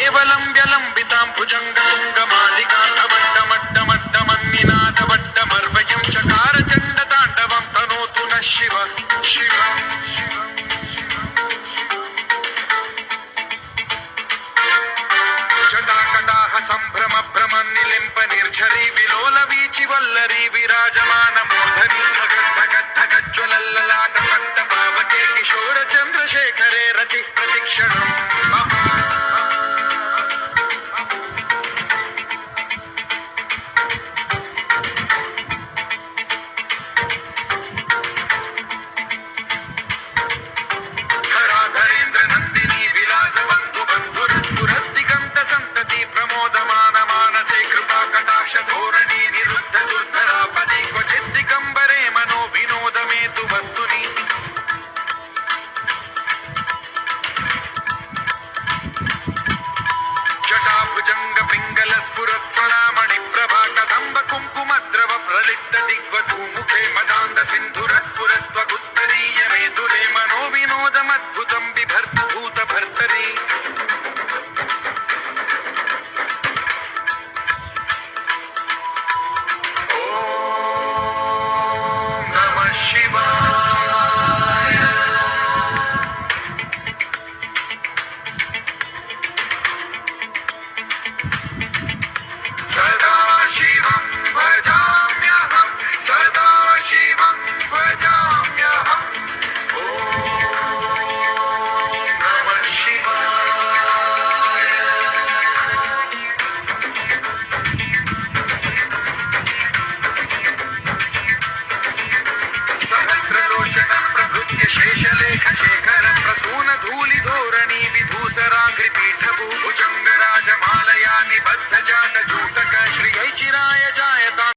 కేవలం వ్యలంబితాం భుజంగతుంగమాలికాంతమడ్డమడ్డమడ్డమన్నినాదవడ్డమర్వయం చకార చండ తాండవం తనోతు న శివ శివ జటాకటాహ సంభ్రమ భ్రమన్నిలింప నిర్ఝరీ విలోల వీచి వల్లరీ విరాజమాన మూర్ధని జ్వలల్లలాట పట్ట పావకే కిశోర చంద్రశేఖరే రతి ప్రతిక్షణం